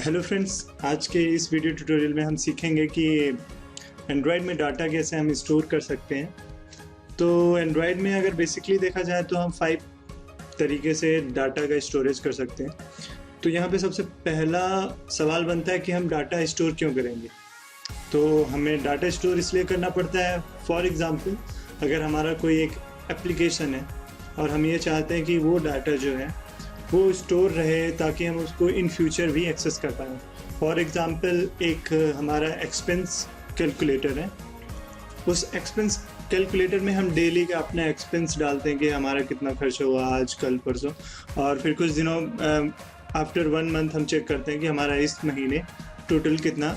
Hello friends, आज के इस वीडियो ट्यूटोरियल में हम सीखेंगे कि एंड्रॉयड में डाटा कैसे हम स्टोर कर सकते हैं। तो एंड्रॉयड में अगर बेसिकली देखा जाए तो हम 5 तरीके से डाटा का स्टोरेज कर सकते हैं। तो यहाँ पे सबसे पहला सवाल बनता है कि हम डाटा स्टोर क्यों करेंगे। तो हमें डाटा स्टोर इसलिए करना पड़ता है, फॉर एग्ज़ाम्पल अगर हमारा कोई एक एप्लीकेशन है और हम ये चाहते हैं कि वो डाटा जो है वो स्टोर रहे ताकि हम उसको इन फ्यूचर भी एक्सेस कर पाएँ। फॉर एग्ज़ाम्पल एक हमारा एक्सपेंस कैलकुलेटर है, उस एक्सपेंस कैलकुलेटर में हम डेली का अपना एक्सपेंस डालते हैं कि हमारा कितना खर्च हुआ आज कल परसों, और फिर कुछ दिनों आफ्टर 1 मंथ हम चेक करते हैं कि हमारा इस महीने टोटल कितना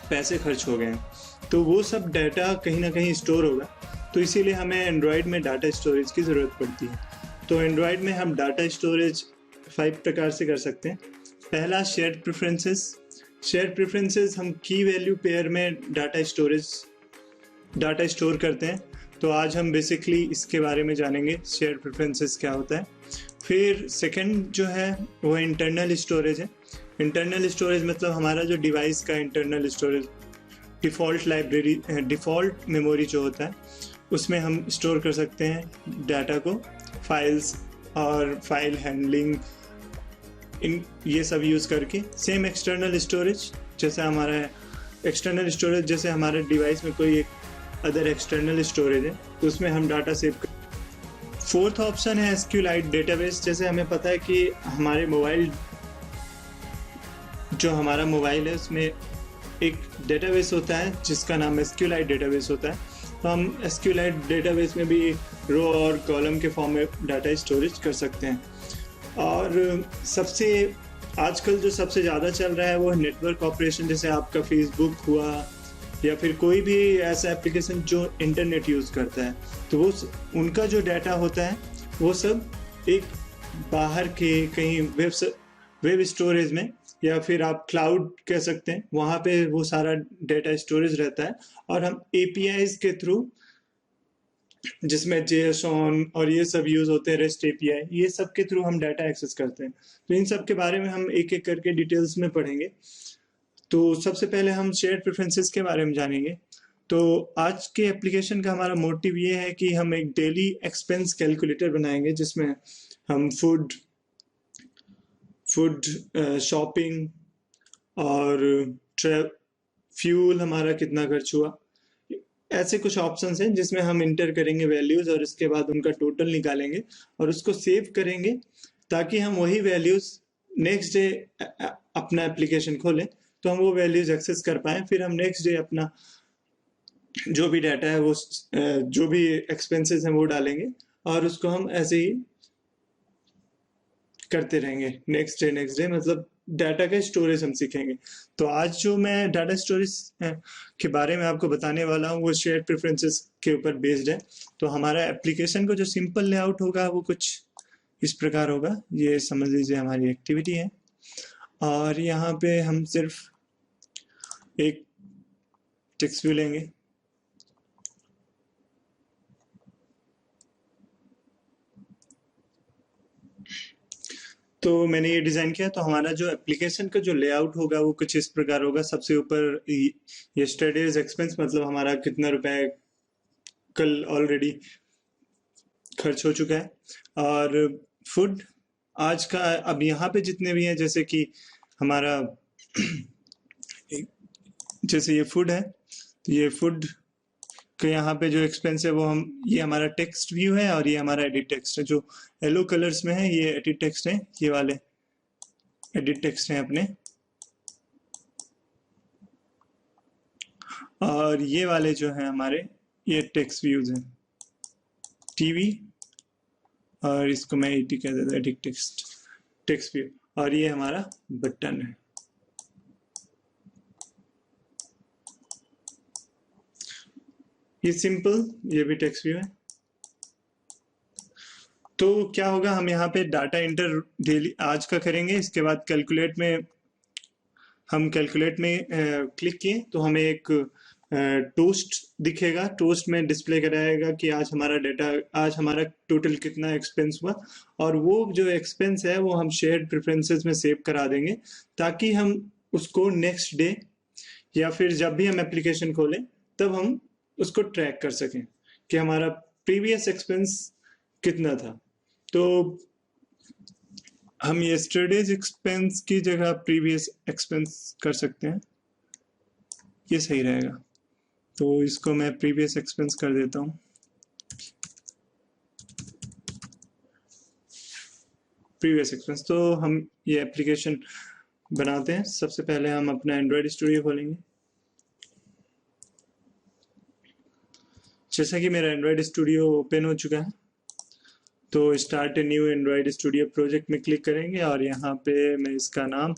पैसे खर्च हो गए हैं। तो वो सब डाटा कहीं ना कहीं स्टोर होगा, तो इसीलिए हमें एंड्रॉयड में डाटा स्टोरेज की ज़रूरत पड़ती है। तो एंड्रॉयड में हम डाटा स्टोरेज 5 प्रकार से कर सकते हैं। पहला शेयर्ड प्रेफरेंसेस। शेयर्ड प्रेफरेंसेस हम की वैल्यू पेयर में डाटा स्टोर करते हैं। तो आज हम बेसिकली इसके बारे में जानेंगे, शेयर्ड प्रेफरेंसेस क्या होता है। फिर सेकंड जो है वो इंटरनल स्टोरेज है। इंटरनल स्टोरेज मतलब हमारा जो डिवाइस का इंटरनल स्टोरेज, डिफ़ॉल्ट मेमोरी जो होता है उसमें हम स्टोर कर सकते हैं डाटा को, फाइल्स और फाइल हैंडलिंग इन ये सब यूज़ करके। सेम एक्सटर्नल स्टोरेज जैसे हमारे डिवाइस में कोई एक अदर एक्सटर्नल स्टोरेज है तो उसमें हम डाटा सेव कर। फोर्थ ऑप्शन है एसक्यूएलाइट डेटाबेस। जैसे हमें पता है कि हमारा मोबाइल है उसमें एक डेटाबेस होता है जिसका नाम एसक्यूएलाइट डेटाबेस होता है। तो हम एसक्यूएलाइट डेटाबेस में भी रो और कॉलम के फॉर्म में डाटा स्टोरेज कर सकते हैं। और आजकल जो सबसे ज़्यादा चल रहा है वो नेटवर्क ऑपरेशन, जैसे आपका फेसबुक हुआ या फिर कोई भी ऐसा एप्लीकेशन जो इंटरनेट यूज़ करता है, तो वो उनका जो डाटा होता है वो सब एक बाहर के कहीं वेब स्टोरेज में या फिर आप क्लाउड कह सकते हैं, वहाँ पे वो सारा डाटा स्टोरेज रहता है। और हम APIs के थ्रू, जिसमें JSON और ये सब यूज़ होते हैं, REST API, ये सब के थ्रू हम डाटा एक्सेस करते हैं। तो इन सब के बारे में हम एक एक करके डिटेल्स में पढ़ेंगे। तो सबसे पहले हम शेयर्ड प्रेफरेंसेस के बारे में जानेंगे। तो आज के एप्लीकेशन का हमारा मोटिव ये है कि हम एक डेली एक्सपेंस कैलकुलेटर बनाएंगे जिसमें हम फूड, शॉपिंग और फ्यूल, हमारा कितना खर्च हुआ, ऐसे कुछ ऑप्शंस हैं जिसमें हम इंटर करेंगे वैल्यूज़ और इसके बाद उनका टोटल निकालेंगे और उसको सेव करेंगे ताकि हम वही वैल्यूज़ नेक्स्ट डे अपना एप्लीकेशन खोलें तो हम वो वैल्यूज़ एक्सेस कर पाएँ। फिर हम नेक्स्ट डे अपना जो भी डाटा है वो जो भी एक्सपेंसेस हैं वो डालेंगे और उसको हम ऐसे ही करते रहेंगे नेक्स्ट डे मतलब डाटा का स्टोरेज हम सीखेंगे। तो आज जो मैं डाटा स्टोरेज के बारे में आपको बताने वाला हूँ वो शेयर्ड प्रेफरेंसेस के ऊपर बेस्ड है। तो हमारा एप्लीकेशन को जो सिंपल लेआउट होगा वो कुछ इस प्रकार होगा। ये समझ लीजिए हमारी एक्टिविटी है और यहाँ पे हम सिर्फ एक टेक्स्ट व्यू लेंगे। तो मैंने ये डिज़ाइन किया। तो हमारा जो एप्लीकेशन का जो लेआउट होगा वो कुछ इस प्रकार होगा। सबसे ऊपर यस्टरडेज एक्सपेंस, मतलब हमारा कितना रुपए कल ऑलरेडी खर्च हो चुका है। और फूड आज का, अब यहाँ पे जितने भी हैं, जैसे कि हमारा जैसे ये फूड है तो ये फूड के यहाँ पे जो एक्सपेंस है वो ये हमारा टेक्स्ट व्यू है और ये हमारा एडिट टेक्स्ट है। जो येलो कलर्स में है ये एडिट टेक्स्ट है, ये वाले एडिट टेक्स्ट हैं अपने, और ये वाले जो है हमारे ये टेक्स्ट व्यूज हैं, टीवी, और इसको मैं एटी कह देता हूँ, एडिट टेक्स्ट व्यू, और ये हमारा बटन है। ये सिंपल, ये भी टेक्स्ट व्यू है। तो क्या होगा, हम यहाँ पे डाटा इंटर डेली आज का करेंगे। इसके बाद कैलकुलेट में क्लिक किए तो हमें एक टोस्ट दिखेगा, टोस्ट में डिस्प्ले कराएगा कि आज हमारा डेटा, आज हमारा टोटल कितना एक्सपेंस हुआ, और वो जो एक्सपेंस है वो हम शेयर्ड प्रेफरेंसेस में सेव करा देंगे, ताकि हम उसको नेक्स्ट डे या फिर जब भी हम एप्लीकेशन खोलें तब हम उसको ट्रैक कर सकें कि हमारा प्रीवियस एक्सपेंस कितना था। तो हम यस्टरडेज एक्सपेंस की जगह प्रीवियस एक्सपेंस कर सकते हैं, ये सही रहेगा। तो इसको मैं प्रीवियस एक्सपेंस कर देता हूँ। प्रीवियस एक्सपेंस, तो हम ये एप्लीकेशन बनाते हैं। सबसे पहले हम अपना एंड्रॉयड स्टूडियो खोलेंगे। जैसा कि मेरा एंड्रॉयड स्टूडियो ओपन हो चुका है, तो start a new Android studio project में क्लिक करेंगे और यहाँ पे मैं इसका नाम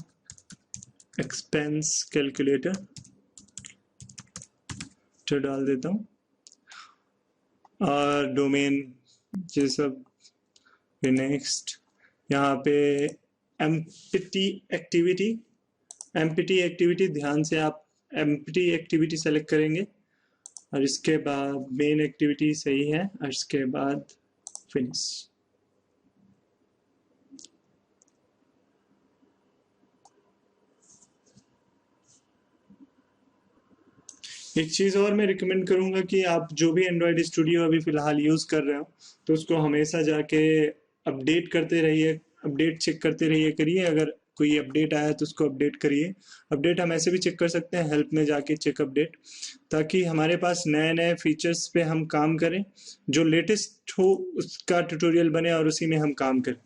एक्सपेंस कैलकुलेटर तो डाल देता हूँ, और डोमेन ये सब। नेक्स्ट यहाँ पे एम्प्टी एक्टिविटी, ध्यान से आप एम्प्टी एक्टिविटी सेलेक्ट करेंगे, और इसके बाद मेन एक्टिविटी सही है, और इसके बाद फिनिश। एक चीज़ और मैं रिकमेंड करूंगा कि आप जो भी एंड्रॉयड स्टूडियो अभी फ़िलहाल यूज़ कर रहे हो, तो उसको हमेशा जाके अपडेट करते रहिए, अपडेट चेक करते रहिए करिए। अगर कोई अपडेट आया तो उसको अपडेट करिए। अपडेट हम ऐसे भी चेक कर सकते हैं, हेल्प में जाके चेक अपडेट, ताकि हमारे पास नए नए फीचर्स पे हम काम करें, जो लेटेस्ट हो उसका ट्यूटोरियल बने और उसी में हम काम करें।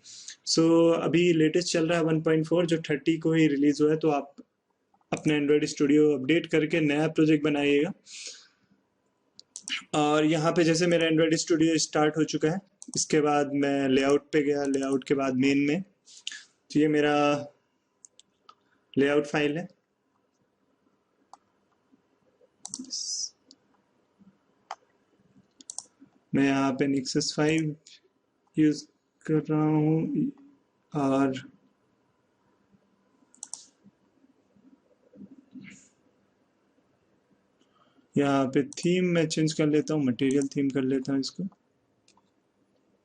अभी लेटेस्ट चल रहा है 1.4, जो 30 को ही रिलीज़ हुआ है, तो आप अपना एंड्रॉयड स्टूडियो अपडेट करके नया प्रोजेक्ट बनाइएगा। और यहाँ पे जैसे मेरा एंड्रॉयड स्टूडियो स्टार्ट हो चुका है, इसके बाद मैं लेआउट पे गया, लेआउट के बाद मेन में, तो ये मेरा लेआउट फाइल है। मैं यहाँ पे Nexus 5 यूज कर रहा हूँ, और यहाँ पे थीम मैं चेंज कर लेता हूँ, मटेरियल थीम कर लेता हूँ इसको,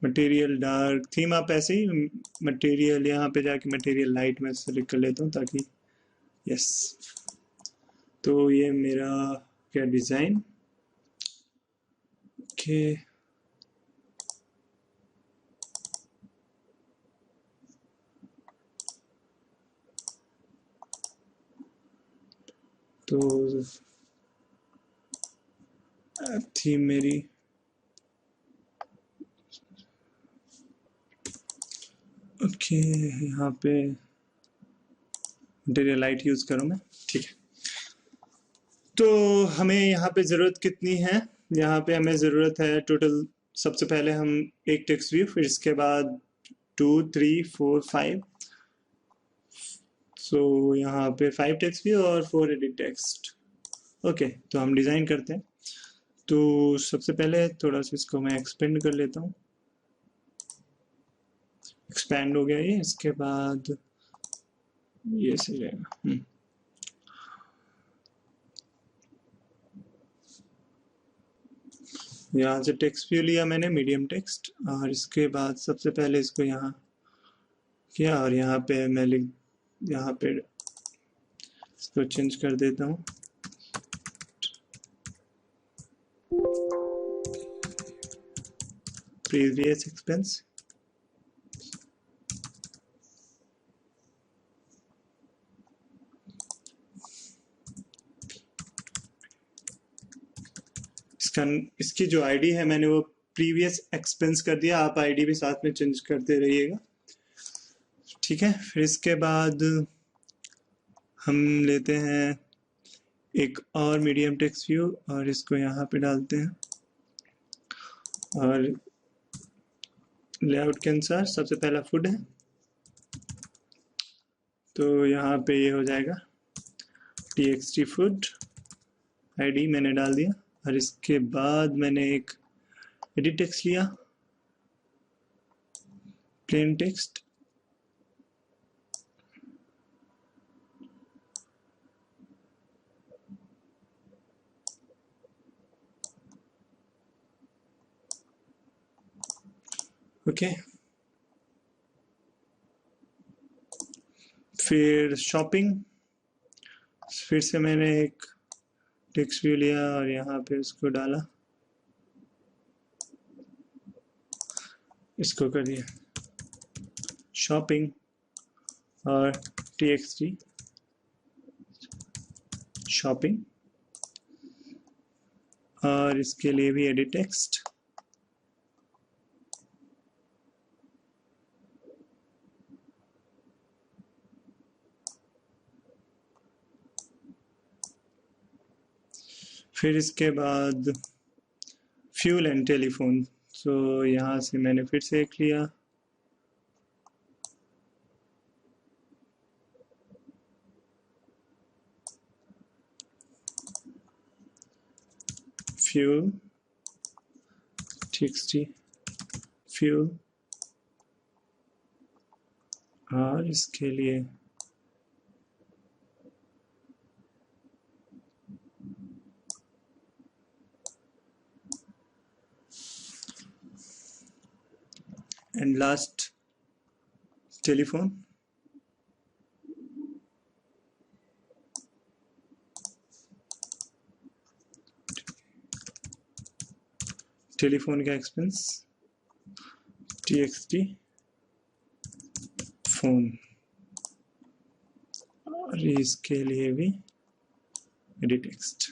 मटेरियल डार्क थीम। आप ऐसे ही मटेरियल, यहाँ पे जाके मटेरियल लाइट में सेलेक्ट कर लेता हूँ, ताकि यस। तो ये मेरा क्या डिज़ाइन के तो थीम मेरी ओके, यहाँ पे मटेरियल लाइट यूज़ करूँ मैं, ठीक है। तो हमें यहाँ पे ज़रूरत कितनी है? यहाँ पे हमें ज़रूरत है टोटल, सबसे पहले हम एक टेक्स्ट व्यू, फिर इसके बाद 2 3 4 5, सो यहाँ पे 5 टेक्स्ट व्यू और 4 एडिट टेक्स्ट। ओके, तो हम डिज़ाइन करते हैं। तो सबसे पहले थोड़ा सा इसको मैं एक्सपेंड कर लेता हूँ। एक्सपैंड हो गया ये, इसके बाद ये सही रहेगा। यहाँ से टेक्स्ट व्यू लिया मैंने, मीडियम टेक्स्ट, और इसके बाद सबसे पहले इसको यहाँ किया, और यहाँ पे मैं यहाँ पे इसको चेंज कर देता हूँ। प्रीवियस एक्सपेंस, इसकी जो आईडी है मैंने वो प्रीवियस एक्सपेंस कर दिया, आप आईडी भी साथ में चेंज करते रहिएगा, ठीक है। फिर इसके बाद हम लेते हैं एक और मीडियम टेक्स्ट व्यू, और इसको यहाँ पे डालते हैं, और लेआउट के अनुसार सबसे पहला फूड है, तो यहाँ पे ये हो जाएगा txt फूड, आईडी मैंने डाल दिया, और इसके बाद मैंने एक एडिट टेक्स्ट लिया, प्लेन टेक्स्ट, ओके, फिर शॉपिंग, फिर से मैंने एक टेक्स्ट व्यू लिया और यहाँ पे उसको डाला, इसको कर दिया शॉपिंग और txt शॉपिंग, और इसके लिए भी एडिट टेक्स्ट, फिर इसके बाद फ्यूल एंड टेलीफोन। सो यहाँ से मैंने फिर से एक लिया, फ्यूल txt फ्यूल, और इसके लिए एंड लास्ट टेलीफोन। टेलीफोन का एक्सपेंस txt फोन, और इसके लिए भी एडिट टेक्स्ट।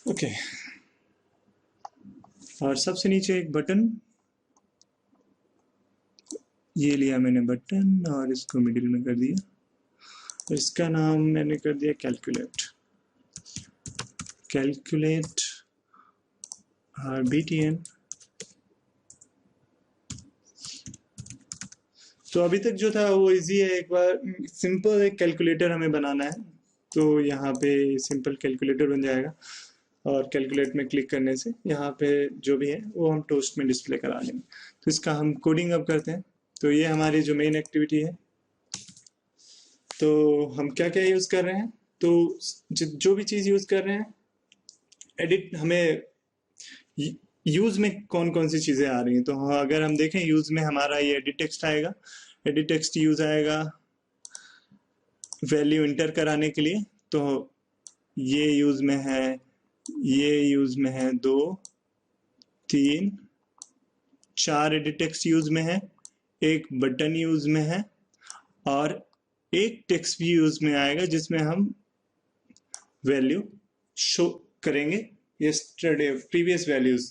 ओके, और सबसे नीचे एक बटन, ये लिया मैंने बटन और इसको मिडिल में कर दिया, इसका नाम मैंने कर दिया कैलकुलेट, कैलकुलेट और btn। तो अभी तक जो था वो इजी है, एक बार सिंपल एक कैलकुलेटर हमें बनाना है, तो यहाँ पे सिंपल कैलकुलेटर बन जाएगा, और कैलकुलेट में क्लिक करने से यहाँ पे जो भी है वो हम टोस्ट में डिस्प्ले करा लेंगे। तो इसका हम कोडिंग अब करते हैं। तो ये हमारी जो मेन एक्टिविटी है, तो हम क्या क्या यूज़ कर रहे हैं, तो जो भी चीज़ यूज़ कर रहे हैं, एडिट हमें यूज़ में कौन कौन सी चीज़ें आ रही हैं। तो हाँ, अगर हम देखें यूज़ में हमारा ये एडिट टेक्स्ट आएगा, एडिट टेक्स्ट यूज़ आएगा वैल्यू इंटर कराने के लिए, तो ये यूज़ में है, ये यूज़ में है, 2 3 4 एडिट टेक्स्ट यूज़ में है, एक बटन यूज़ में है, और एक टेक्स्ट भी यूज़ में आएगा जिसमें हम वैल्यू शो करेंगे यस्टरडे प्रीवियस वैल्यूज।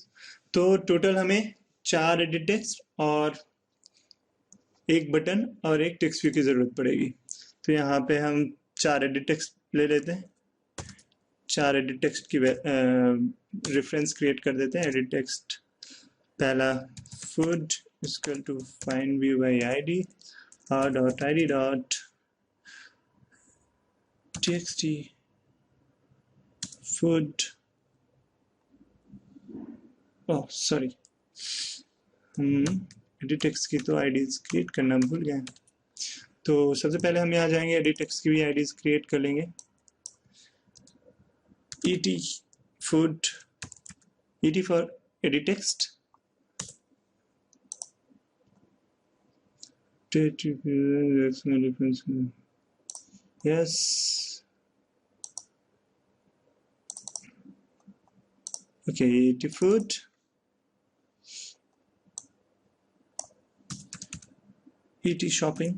तो टोटल हमें 4 एडिट टेक्स्ट और एक बटन और एक टेक्स्ट व्यू की ज़रूरत पड़ेगी। तो यहाँ पे हम 4 एडिट टेक्स्ट ले लेते हैं, 4 एडिट टेक्स्ट की रेफरेंस क्रिएट कर देते हैं। एडिट टेक्स्ट पहला food equal to find view by id और dot id dot txt food, oh sorry, edit text की तो आईडीज क्रिएट करना भूल गए। तो सबसे पहले हम यहाँ जाएंगे, एडिट टेक्स्ट की भी आईडीज क्रिएट कर लेंगे। et food, et for edit text, yes, okay, et food, et shopping,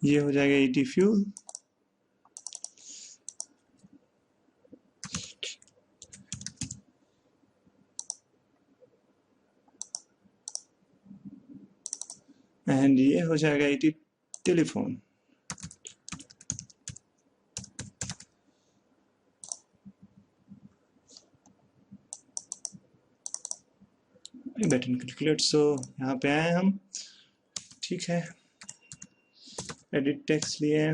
ये हो जाएगा et fuel, एंड ये हो जाएगा et telephone. Button calculate. So यहाँ पे आए हम, ठीक है, एडिट टेक्स्ट लिए,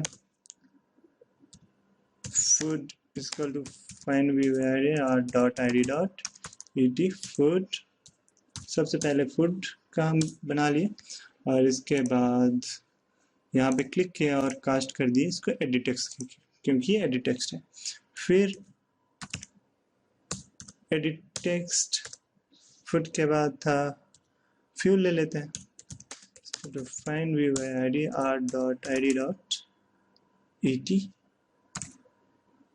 food equal to find view area और dot id dot et food. सबसे पहले फूड का हम बना लिए, और इसके बाद यहाँ पे क्लिक किया और कास्ट कर दिए इसको एडिट टेक्स्ट, क्योंकि ये एडिट टेक्स्ट है। फिर एडिट टेक्स्ट फुट के बाद था फ्यूल ले लेते हैं, तो find view id r.id.et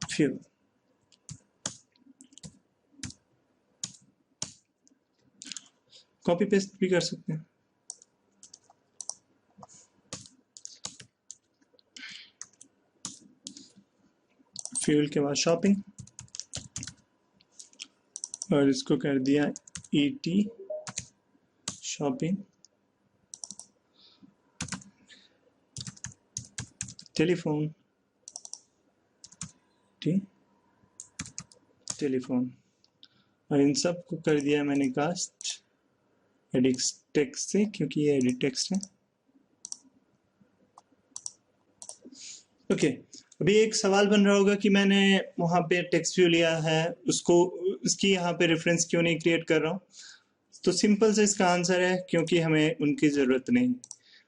fuel. Copy paste भी कर सकते हैं। फ्यूल के बाद शॉपिंग और इसको कर दिया et शॉपिंग। टेलीफोन टेलीफोन और इन सब को कर दिया मैंने कास्ट एडिट टेक्स्ट से, क्योंकि ये एडिट टेक्स्ट है। ओके, अभी एक सवाल बन रहा होगा कि मैंने वहाँ पे टेक्स्ट व्यू लिया है, उसको उसकी यहाँ पे रेफरेंस क्यों नहीं क्रिएट कर रहा हूँ। तो सिंपल से इसका आंसर है क्योंकि हमें उनकी ज़रूरत नहीं,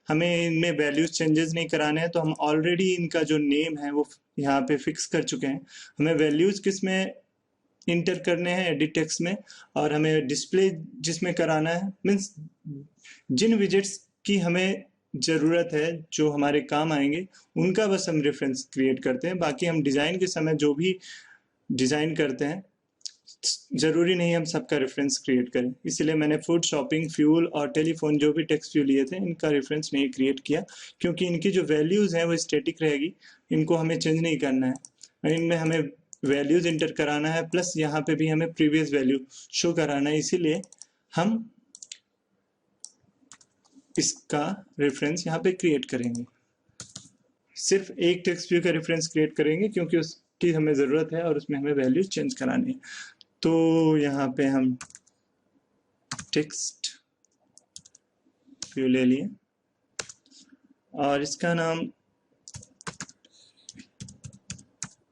हमें इनमें वैल्यूज चेंजेस नहीं कराने हैं। तो हम ऑलरेडी इनका जो नेम है वो यहाँ पे फिक्स कर चुके हैं। हमें वैल्यूज किस में इंटर करने हैं, एडिट टेक्स्ट में, और हमें डिस्प्ले जिसमें कराना है, मीन्स जिन विजेट्स की हमें ज़रूरत है जो हमारे काम आएंगे उनका बस हम रेफरेंस क्रिएट करते हैं। बाकी हम डिज़ाइन के समय जो भी डिज़ाइन करते हैं ज़रूरी नहीं हम सबका रेफरेंस क्रिएट करें। इसलिए मैंने फूड, शॉपिंग, फ्यूल और टेलीफोन जो भी टेक्स्ट व्यू लिए थे इनका रेफरेंस नहीं क्रिएट किया, क्योंकि इनकी जो वैल्यूज़ हैं वो स्टैटिक रहेगी, इनको हमें चेंज नहीं करना है और इनमें हमें वैल्यूज़ इंटर कराना है, प्लस यहाँ पे भी हमें प्रीवियस वैल्यू शो कराना है। इसीलिए हम इसका रेफरेंस यहाँ पे क्रिएट करेंगे, सिर्फ एक टेक्स्ट व्यू का रेफरेंस क्रिएट करेंगे क्योंकि उसकी हमें ज़रूरत है और उसमें हमें वैल्यूज चेंज करानी है। तो यहाँ पे हम टेक्स्ट व्यू ले लिए और इसका नाम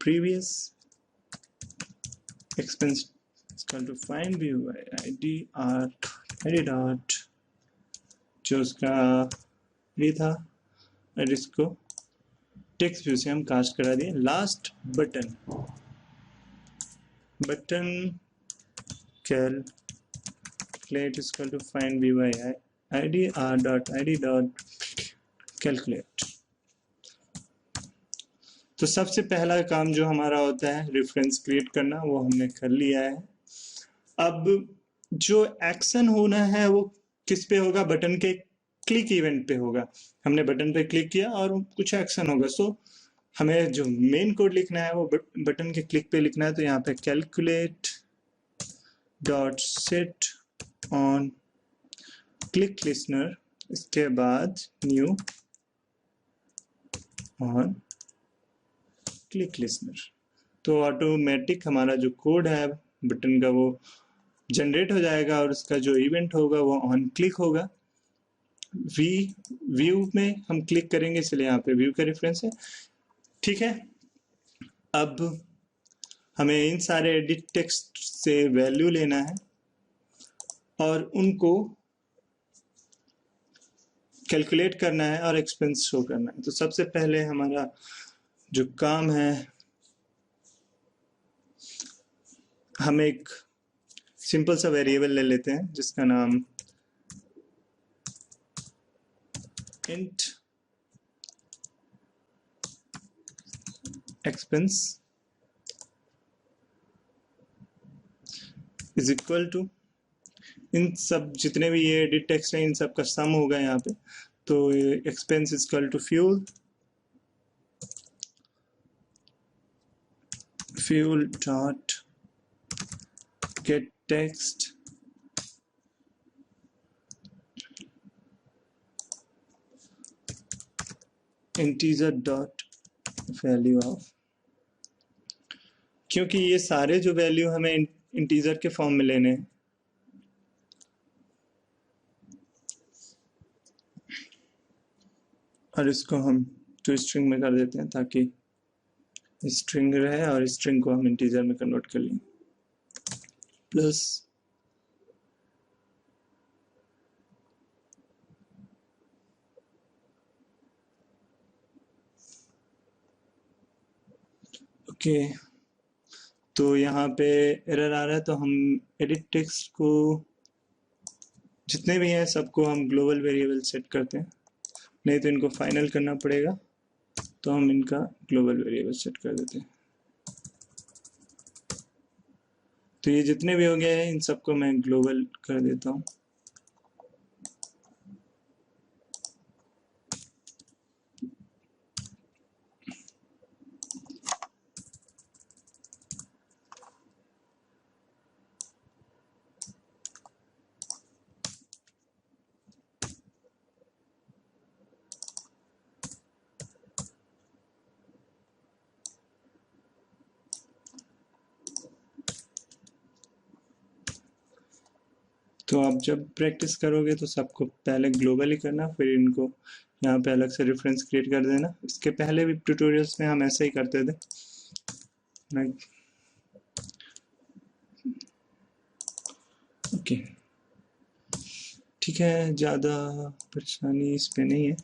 previous expense to find view id dot जो उसका ये था, और इसको टेक्स्ट व्यू से हम कास्ट करा दिए। Last button calculate is equal to find by id r.id.calculate। तो सबसे पहला काम जो हमारा होता है रेफरेंस क्रिएट करना, वो हमने कर लिया है। अब जो एक्शन होना है वो किस पे होगा, बटन के क्लिक इवेंट पे होगा। हमने बटन पे क्लिक किया और कुछ एक्शन होगा। सो हमें जो मेन कोड लिखना है वो बटन के क्लिक पे लिखना है। तो यहाँ पे calculate dot set on click listener, इसके बाद न्यू ऑन क्लिक लिसनर। तो ऑटोमेटिक हमारा जो कोड है बटन का वो जनरेट हो जाएगा और उसका जो इवेंट होगा वो ऑन क्लिक होगा। व्यू में हम क्लिक करेंगे, इसलिए यहाँ पे व्यू का रेफरेंस है। ठीक है, अब हमें इन सारे एडिट टेक्स्ट से वैल्यू लेना है और उनको कैलकुलेट करना है और एक्सपेंस शो करना है। तो सबसे पहले हमारा जो काम है, हम एक सिंपल सा वेरिएबल ले लेते हैं जिसका नाम int expense is equal to, इन सब जितने भी ये एडिट टेक्स्ट है इन सब का सम होगा यहाँ पे। तो expense is equal to fuel dot get text integer dot value of, क्योंकि ये सारे जो वैल्यू हमें इंटीजर के फॉर्म में लेने हैं। और इसको हम टू स्ट्रिंग में कर देते हैं ताकि स्ट्रिंग रहे और स्ट्रिंग को हम इंटीजर में कन्वर्ट कर लें। प्लस ओके, तो यहाँ पे एरर आ रहा है, तो हम एडिट टेक्स्ट को जितने भी हैं सबको हम ग्लोबल वेरिएबल सेट करते हैं, नहीं तो इनको फाइनल करना पड़ेगा, तो हम इनका ग्लोबल वेरिएबल सेट कर देते हैं। तो ये जितने भी हो गए हैं इन सबको मैं ग्लोबल कर देता हूँ। तो आप जब प्रैक्टिस करोगे तो सबको पहले ग्लोबल ही करना, फिर इनको यहाँ पे अलग से रेफरेंस क्रिएट कर देना। इसके पहले भी ट्यूटोरियल्स में हम ऐसे ही करते थे। मैं ओके, ठीक है, ज़्यादा परेशानी इस पे नहीं है।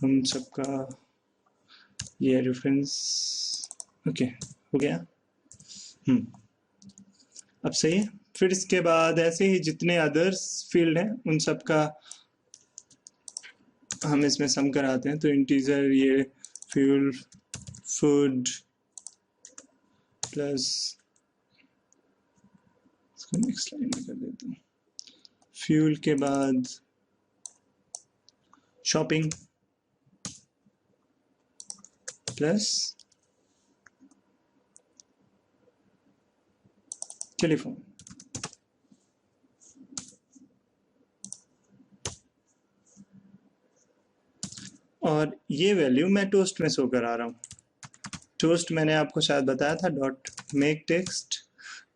हम सबका ये रेफरेंस ओके हो गया। अब सही है। फिर इसके बाद ऐसे ही जितने अदर्स फील्ड हैं उन सब का हम इसमें सम कराते हैं। तो इंटीजर ये फ्यूल, फूड प्लस, इसको नेक्स्ट लाइन में कर देता हूँ, फ्यूल के बाद शॉपिंग प्लस टेलीफोन। और ये वैल्यू मैं टोस्ट में शो करा रहा हूँ। टोस्ट मैंने आपको शायद बताया था, डॉट मेक टेक्स्ट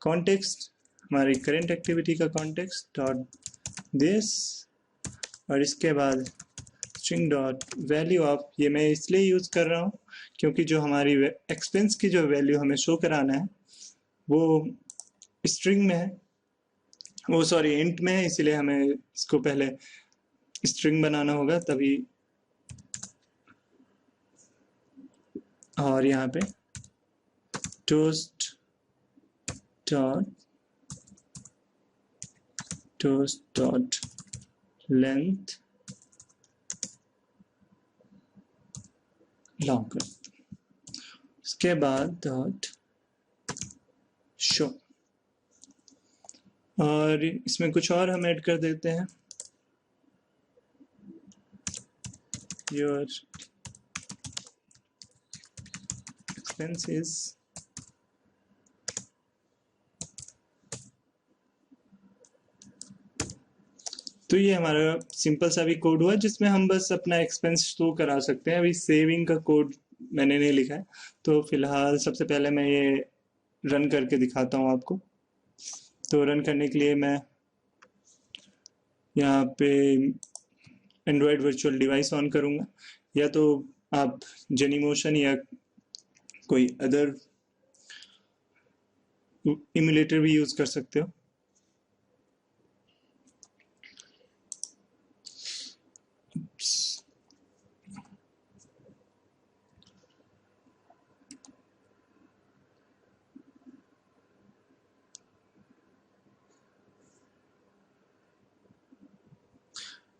कॉन्टेक्स्ट, हमारी करेंट एक्टिविटी का कॉन्टेक्स्ट डॉट दिस, और इसके बाद स्ट्रिंग डॉट वैल्यू ऑफ। ये मैं इसलिए यूज़ कर रहा हूँ क्योंकि जो हमारी एक्सपेंस की जो वैल्यू हमें शो कराना है वो स्ट्रिंग में है, वो सॉरी इंट में है, इसीलिए हमें इसको पहले स्ट्रिंग बनाना होगा तभी। और यहाँ पे टोस्ट डॉट लेंथ लॉन्ग कर, उसके बाद डॉट शो, और इसमें कुछ और हम ऐड कर देते हैं, योर एक्सपेंसेस तो ये हमारा सिंपल सा भी कोड हुआ जिसमें हम बस अपना एक्सपेंस शो करा सकते हैं। अभी सेविंग का कोड मैंने नहीं लिखा है, तो फिलहाल सबसे पहले मैं ये रन करके दिखाता हूँ आपको। तो रन करने के लिए मैं यहाँ पे एंड्रॉयड वर्चुअल डिवाइस ऑन करूँगा, या तो आप जेनीमोशन या कोई अदर इमुलेटर भी यूज़ कर सकते हो।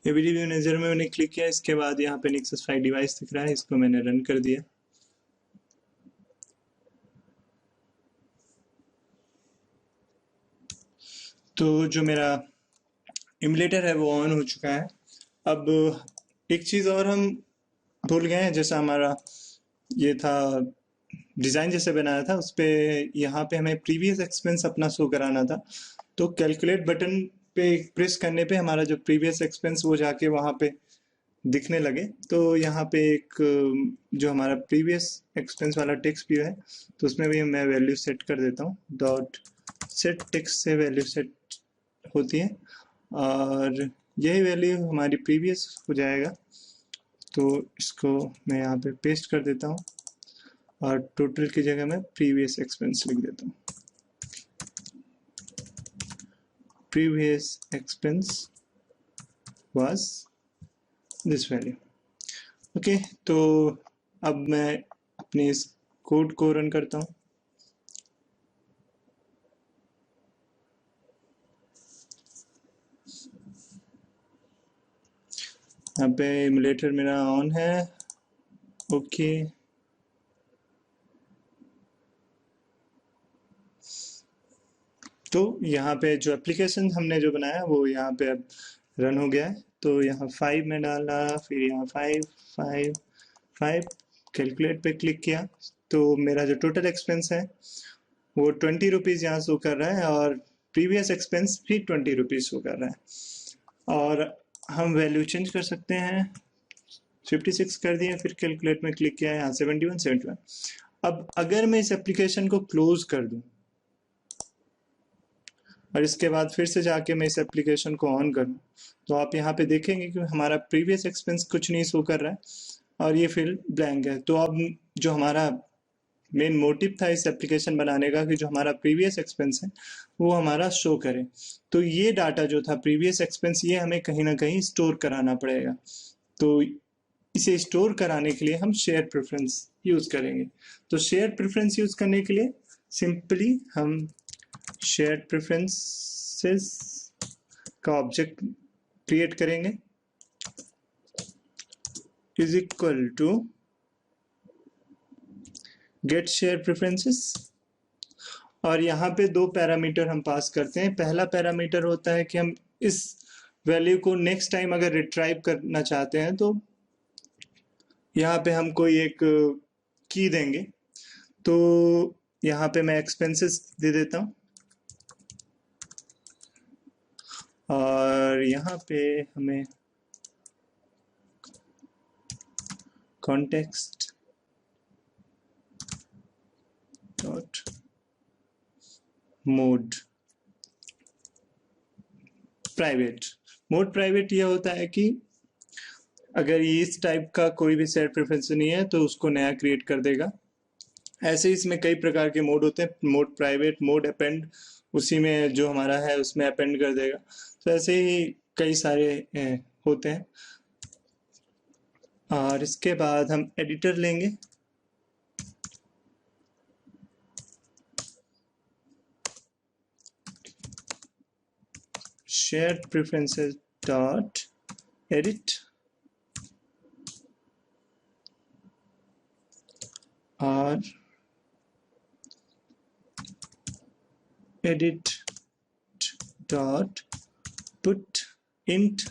ये वीडियो मैनेजर में मैंने क्लिक किया, इसके बाद यहाँ पे नेक्सस 5 डिवाइस दिख रहा है, इसको मैंने रन कर दिया। तो जो मेरा इमुलेटर है वो ऑन हो चुका है। अब एक चीज़ और हम भूल गए हैं, जैसा हमारा ये था डिज़ाइन जैसे बनाया था उस पर यहाँ पे हमें प्रीवियस एक्सपेंस अपना शो कराना था। तो कैलकुलेट बटन पे प्रेस करने पे हमारा जो प्रीवियस एक्सपेंस वो जाके वहाँ पे दिखने लगे। तो यहाँ पे एक जो हमारा प्रीवियस एक्सपेंस वाला टेक्स्ट व्यू है, तो उसमें भी मैं वैल्यू सेट कर देता हूँ। डॉट सेट टेक्स्ट से वैल्यू सेट होती है और यही वैल्यू हमारी प्रीवियस हो जाएगा। तो इसको मैं यहाँ पे पेस्ट कर देता हूँ और टोटल की जगह मैं प्रीवियस एक्सपेंस लिख देता हूँ। Previous expense was this value. Okay, तो अब मैं अपने इस कोड को रन करता हूँ। यहाँ पे इमुलेटर मेरा ऑन है। ओके, तो यहाँ पे जो एप्लीकेशन हमने जो बनाया वो यहाँ पे अब रन हो गया है। तो यहाँ 5 में डाला, फिर यहाँ 5 कैलकुलेट पे क्लिक किया, तो मेरा जो टोटल एक्सपेंस है वो 20 रुपीज़ यहाँ शो कर रहा है, और प्रीवियस एक्सपेंस भी 20 रुपीज़ शो कर रहा है। और हम वैल्यू चेंज कर सकते हैं, 56 कर दिया, फिर कैलकुलेट में क्लिक किया, यहाँ 71। अब अगर मैं इस एप्लीकेशन को क्लोज कर दूं और इसके बाद फिर से जाके मैं इस एप्लीकेशन को ऑन करूं, तो आप यहाँ पे देखेंगे कि हमारा प्रीवियस एक्सपेंस कुछ नहीं शो कर रहा है और ये फील्ड ब्लैंक है। तो अब जो हमारा मेन मोटिव था इस एप्लीकेशन बनाने का कि जो हमारा प्रीवियस एक्सपेंस है वो हमारा शो करे, तो ये डाटा जो था प्रीवियस एक्सपेंस ये हमें कहीं ना कहीं स्टोर कराना पड़ेगा। तो इसे स्टोर कराने के लिए हम शेयर प्रेफरेंस यूज करेंगे। तो शेयर प्रेफरेंस यूज करने के लिए सिंपली हम शेयर प्रेफरेंसेस का ऑब्जेक्ट क्रिएट करेंगे, is equal to get share preferences, और यहाँ पे दो पैरामीटर हम पास करते हैं। पहला पैरामीटर होता है कि हम इस वैल्यू को नेक्स्ट टाइम अगर रिट्राइव करना चाहते हैं तो यहाँ पे हम कोई एक की देंगे। तो यहाँ पे मैं एक्सपेंसेस दे देता हूँ, और यहाँ पे हमें कॉन्टेक्स्ट डॉट मोड प्राइवेट ये होता है कि अगर इस टाइप का कोई भी शेयर प्रेफरेंस नहीं है तो उसको नया क्रिएट कर देगा। ऐसे ही इसमें कई प्रकार के मोड होते हैं, मोड प्राइवेट, मोड अपेंड, उसी में जो हमारा है उसमें अपेंड कर देगा। तो ऐसे ही कई सारे होते हैं। और इसके बाद हम एडिटर लेंगे, शेयर प्रेफरेंसेस डॉट एडिट, और edit dot put int.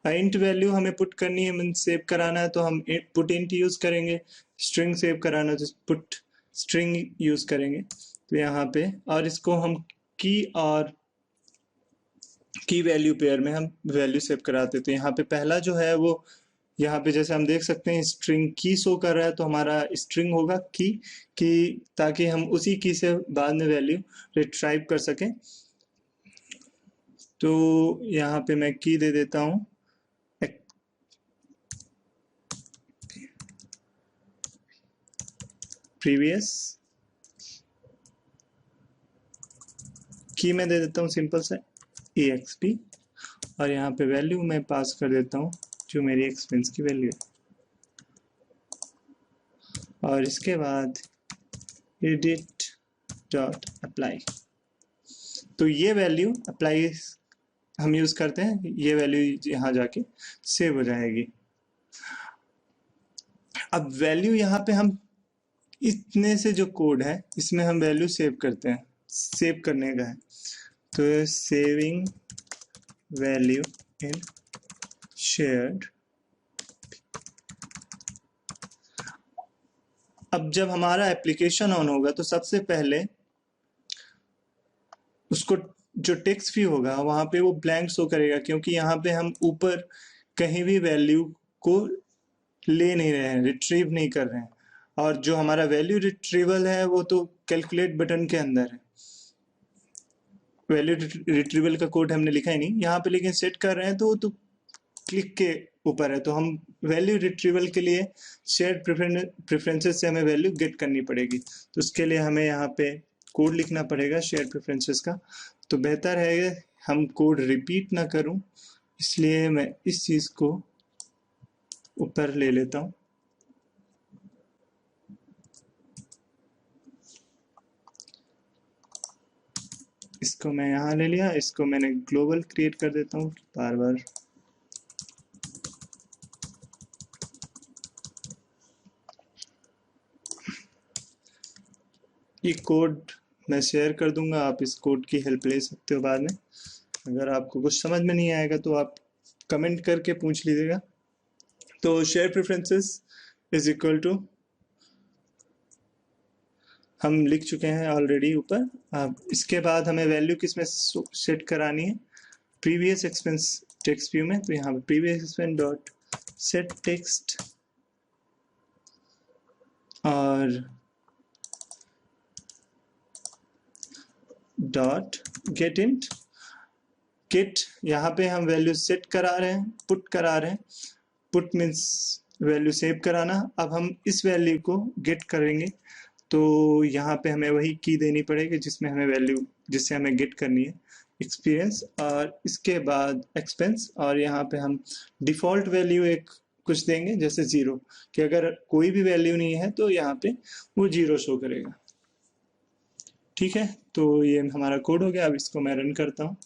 Int value हमें पुट करनी है, मीन सेव कराना है तो हम पुट इंट यूज करेंगे, स्ट्रिंग सेव कराना है तो पुट स्ट्रिंग यूज करेंगे। तो यहाँ पे, और इसको हम की और की वैल्यू पेयर में हम वैल्यू सेव कराते। तो यहाँ पे पहला जो है वो यहाँ पे जैसे हम देख सकते हैं स्ट्रिंग की शो कर रहा है, तो हमारा स्ट्रिंग होगा की, ताकि हम उसी की से बाद में वैल्यू रिट्राइव कर सकें। तो यहाँ पे मैं की दे देता हूँ प्रीवियस, की मैं दे देता हूँ सिंपल सा exp, और यहाँ पे वैल्यू मैं पास कर देता हूँ जो मेरी एक्सपेंस की वैल्यू है, और इसके बाद एडिट डॉट अप्लाई। तो ये वैल्यू अप्लाई हम यूज करते हैं, ये वैल्यू यहाँ जाके सेव हो जाएगी। अब वैल्यू यहाँ पे हम इतने से जो कोड है इसमें हम वैल्यू सेव करते हैं, सेव करने का है। तो सेविंग वैल्यू इन शेयर्ड। अब जब हमारा एप्लीकेशन ऑन होगा तो सबसे पहले उसको जो टेक्स्ट फी होगा वहां पे वो ब्लैंक शो करेगा, क्योंकि यहाँ पे हम ऊपर कहीं भी वैल्यू को ले नहीं रहे हैं, रिट्रीव नहीं कर रहे हैं। और जो हमारा वैल्यू रिट्रीवल है वो तो कैलकुलेट बटन के अंदर है, वैल्यू रिट्रीवल का कोड हमने लिखा ही नहीं यहाँ पे, लेकिन सेट कर रहे हैं तो वो तो क्लिक के ऊपर है। तो हम वैल्यू रिट्रीवल के लिए शेयर प्रेफरेंसेस से हमें वैल्यू गेट करनी पड़ेगी। तो उसके लिए हमें यहाँ पे कोड लिखना पड़ेगा शेयर प्रेफरेंसेस का। तो बेहतर है हम कोड रिपीट ना करूं, इसलिए मैं इस चीज को ऊपर ले लेता हूं। इसको मैं यहाँ ले लिया, इसको मैंने ग्लोबल क्रिएट कर देता हूँ बार बार। ये कोड मैं शेयर कर दूंगा, आप इस कोड की हेल्प ले सकते हो बाद में। अगर आपको कुछ समझ में नहीं आएगा तो आप कमेंट करके पूछ लीजिएगा। तो share preferences is equal to, हम लिख चुके हैं ऑलरेडी ऊपर। अब इसके बाद हमें वैल्यू किस में सेट करानी है, प्रीवियस एक्सपेंस टेक्स्ट व्यू में। तो यहाँ पे previous expense dot set text और डॉट गेट इंट। गेट यहाँ पे हम वैल्यू सेट करा रहे हैं, पुट करा रहे हैं। पुट मीन्स वैल्यू सेव कराना। अब हम इस वैल्यू को गेट करेंगे, तो यहाँ पे हमें वही की देनी पड़ेगी जिसमें हमें वैल्यू, जिससे हमें गेट करनी है, एक्सपीरियंस और इसके बाद एक्सपेंस। और यहाँ पे हम डिफ़ॉल्ट वैल्यू एक कुछ देंगे जैसे 0, कि अगर कोई भी वैल्यू नहीं है तो यहाँ पे वो 0 शो करेगा। ठीक है, तो ये हमारा कोड हो गया। अब इसको मैं रन करता हूँ।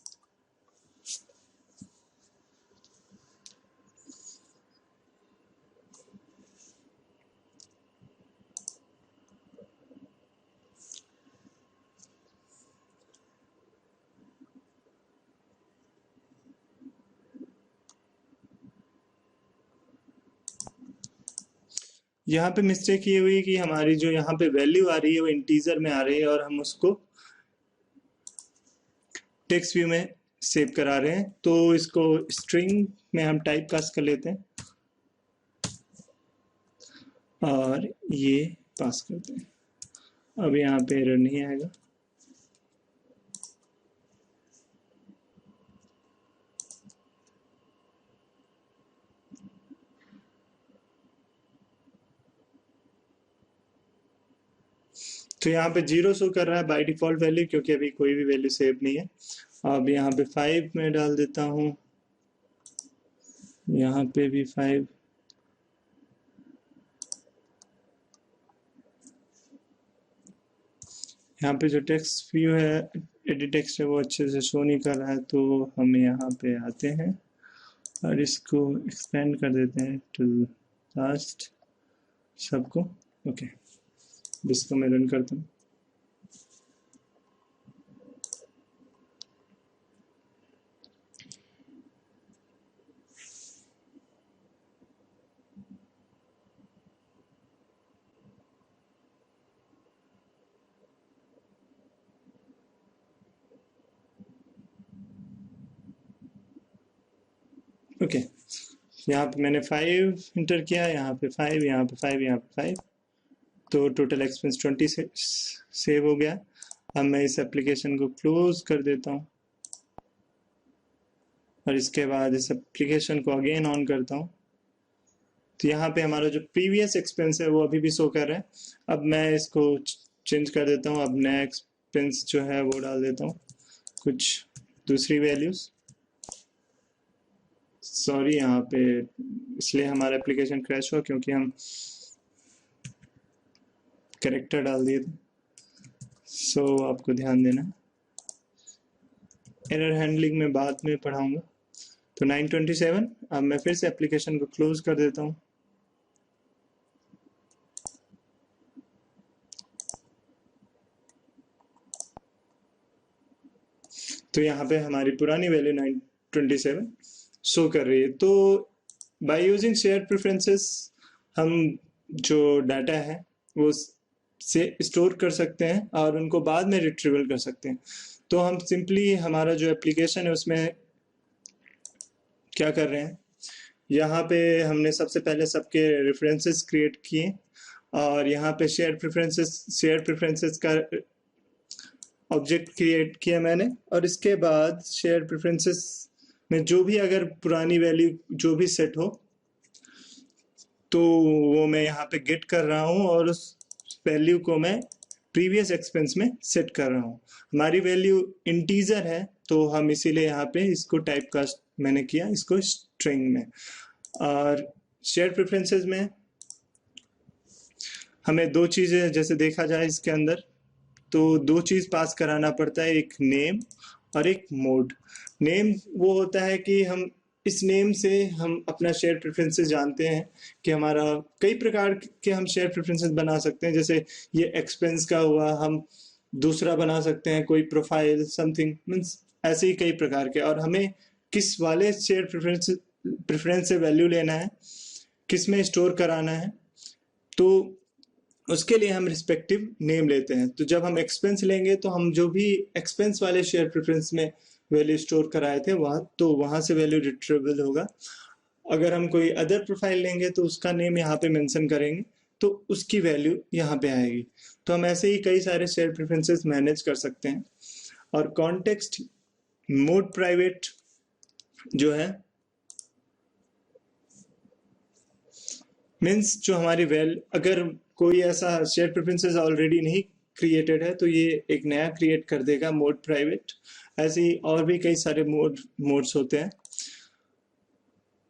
यहाँ पे मिस्टेक ये हुई कि हमारी जो यहाँ पे वैल्यू आ रही है वो इंटीजर में आ रही है और हम उसको टेक्स्ट व्यू में सेव करा रहे हैं। तो इसको स्ट्रिंग में हम टाइप कास्ट कर लेते हैं और ये पास करते हैं। अब यहाँ पे एरर नहीं आएगा। तो यहाँ पे 0 शो कर रहा है बाय डिफॉल्ट वैल्यू, क्योंकि अभी कोई भी वैल्यू सेव नहीं है। अब यहाँ पे 5 में डाल देता हूँ, यहाँ पे भी 5। यहाँ पे जो टेक्स्ट व्यू है, एडिट टेक्स्ट है, वो अच्छे से शो नहीं कर रहा है। तो हम यहाँ पे आते हैं और इसको एक्सपेंड कर देते हैं टू लास्ट सबको। ओके, इसको मैं रन करता हूँ। ओके, यहाँ पे मैंने 5 इंटर किया, यहाँ पे 5, यहाँ पे 5, यहाँ पे 5। तो टोटल एक्सपेंस 20 से सेव हो गया। अब मैं इस एप्लीकेशन को क्लोज कर देता हूँ और इसके बाद इस एप्लीकेशन को अगेन ऑन करता हूँ। तो यहाँ पे हमारा जो प्रीवियस एक्सपेंस है वो अभी भी शो कर रहा है। अब मैं इसको चेंज कर देता हूँ। अब नया एक्सपेंस जो है वो डाल देता हूँ, कुछ दूसरी वैल्यूज। सॉरी, यहाँ पे इसलिए हमारा एप्लीकेशन क्रैश हुआ क्योंकि हम कैरेक्टर डाल दिए थे। सो आपको ध्यान देना है। एरर हैंडलिंग में बाद में पढ़ाऊंगा। तो 927। अब मैं फिर से एप्लीकेशन को क्लोज कर देता हूँ। तो यहाँ पे हमारी पुरानी वैल्यू 927 शो कर रही है। तो बाय यूजिंग शेयर प्रेफरेंसेस हम जो डाटा है वो से स्टोर कर सकते हैं और उनको बाद में रिट्रीवल कर सकते हैं। तो हम सिंपली हमारा जो एप्लीकेशन है उसमें क्या कर रहे हैं, यहाँ पे हमने सबसे पहले सबके रेफरेंसेस क्रिएट किए और यहाँ पे शेयर प्रेफरेंसेस का ऑब्जेक्ट क्रिएट किया मैंने। और इसके बाद शेयर प्रेफरेंसेस में जो भी अगर पुरानी वैल्यू जो भी सेट हो तो वो मैं यहाँ पे गेट कर रहा हूँ और उस वैल्यू को मैं प्रीवियस एक्सपेंस में सेट कर रहा हूँ। हमारी वैल्यू इंटीजर है तो हम इसीलिए यहाँ पे इसको टाइप कास्ट मैंने किया, इसको स्ट्रिंग में। और शेयर प्रेफरेंसेस में हमें दो चीज़ें जैसे देखा जाए इसके अंदर, तो दो चीज़ पास कराना पड़ता है, एक नेम और एक मोड। नेम वो होता है कि हम इस नेम से हम अपना शेयर प्रेफरेंसेस जानते हैं कि हमारा कई प्रकार के हम शेयर प्रेफरेंसेस बना सकते हैं। जैसे ये एक्सपेंस का हुआ, हम दूसरा बना सकते हैं कोई प्रोफाइल समथिंग, मीन्स ऐसे ही कई प्रकार के। और हमें किस वाले शेयर प्रेफरेंस से वैल्यू लेना है, किस में स्टोर कराना है, तो उसके लिए हम रिस्पेक्टिव नेम लेते हैं। तो जब हम एक्सपेंस लेंगे तो हम जो भी एक्सपेंस वाले शेयर प्रेफरेंस में वैल्यू स्टोर कराए थे वहाँ से वैल्यू रिट्रीवेबल होगा। अगर हम कोई अदर प्रोफाइल लेंगे तो उसका नेम यहाँ पे मेंशन करेंगे तो उसकी वैल्यू यहाँ पे आएगी। तो हम ऐसे ही कई सारे शेयर प्रेफरेंसेस मैनेज कर सकते हैं। और कॉन्टेक्स्ट मोड प्राइवेट जो है मीन्स जो हमारी अगर कोई ऐसा शेयर प्रेफरेंसेस ऑलरेडी नहीं क्रिएटेड है तो ये एक नया क्रिएट कर देगा मोड प्राइवेट। ऐसे ही और भी कई सारे मोड्स होते हैं।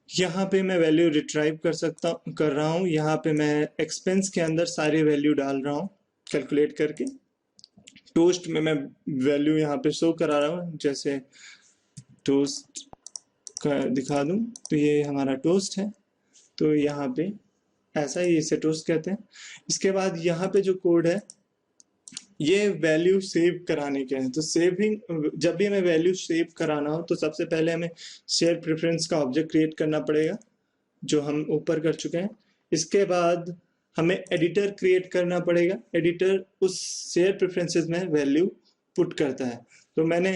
यहाँ पे मैं वैल्यू रिट्राइव कर रहा हूँ। यहाँ पे मैं एक्सपेंस के अंदर सारी वैल्यू डाल रहा हूँ कैलकुलेट करके। टोस्ट में मैं वैल्यू यहाँ पे शो करा रहा हूँ, जैसे टोस्ट का दिखा दूँ तो ये हमारा टोस्ट है, तो यहाँ पे ऐसा ही इसे टोस्ट कहते हैं। इसके बाद यहाँ पे जो कोड है ये वैल्यू सेव कराने के हैं। तो सेविंग, जब भी हमें वैल्यू सेव कराना हो तो सबसे पहले हमें शेयर प्रेफरेंस का ऑब्जेक्ट क्रिएट करना पड़ेगा, जो हम ऊपर कर चुके हैं। इसके बाद हमें एडिटर क्रिएट करना पड़ेगा। एडिटर उस शेयर प्रेफरेंसेस में वैल्यू पुट करता है। तो मैंने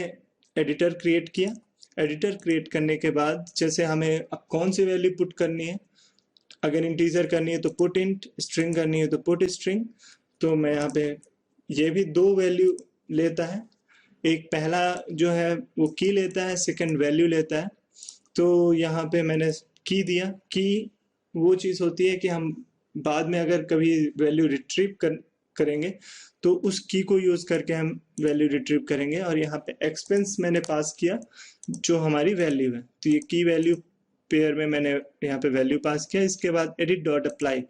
एडिटर क्रिएट किया। एडिटर क्रिएट करने के बाद जैसे हमें अब कौन सी वैल्यू पुट करनी है, अगर इंटीजर करनी है तो पुट इंट, स्ट्रिंग करनी है तो पुट स्ट्रिंग। तो मैं यहाँ पे ये भी दो वैल्यू लेता है, एक पहला जो है वो की लेता है, सेकंड वैल्यू लेता है। तो यहाँ पे मैंने की दिया। की वो चीज़ होती है कि हम बाद में अगर कभी वैल्यू रिट्रीव करेंगे तो उस की को यूज़ करके हम वैल्यू रिट्रीव करेंगे। और यहाँ पे एक्सपेंस मैंने पास किया जो हमारी वैल्यू है, तो ये की वैल्यू पेयर में मैंने यहाँ पे वैल्यू पास किया। इसके बाद एडिट डॉट अप्लाई,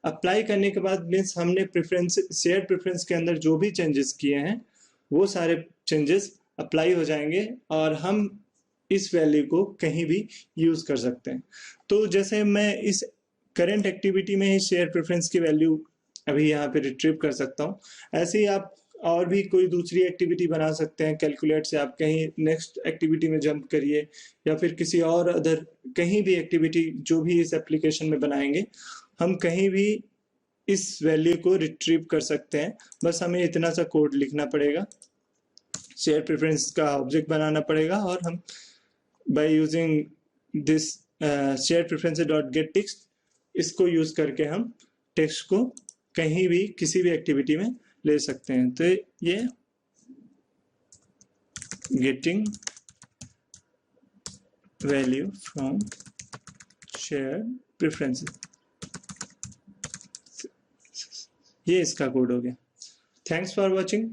अप्लाई करने के बाद मीन्स हमने प्रेफरेंस शेयर प्रेफरेंस के अंदर जो भी चेंजेस किए हैं वो सारे चेंजेस अप्लाई हो जाएंगे और हम इस वैल्यू को कहीं भी यूज़ कर सकते हैं। तो जैसे मैं इस करंट एक्टिविटी में ही शेयर प्रेफरेंस की वैल्यू अभी यहाँ पे रिट्रीव कर सकता हूँ। ऐसे ही आप और भी कोई दूसरी एक्टिविटी बना सकते हैं। कैलकुलेट से आप कहीं नेक्स्ट एक्टिविटी में जंप करिए या फिर किसी और अदर कहीं भी एक्टिविटी जो भी इस एप्लीकेशन में बनाएंगे, हम कहीं भी इस वैल्यू को रिट्रीव कर सकते हैं। बस हमें इतना सा कोड लिखना पड़ेगा, शेयर प्रेफरेंस का ऑब्जेक्ट बनाना पड़ेगा और हम by using this share preference dot get text, इसको यूज करके हम टेक्स्ट को कहीं भी किसी भी एक्टिविटी में ले सकते हैं। तो ये getting value from share preferences, ये इसका कोड हो गया। Thanks for watching.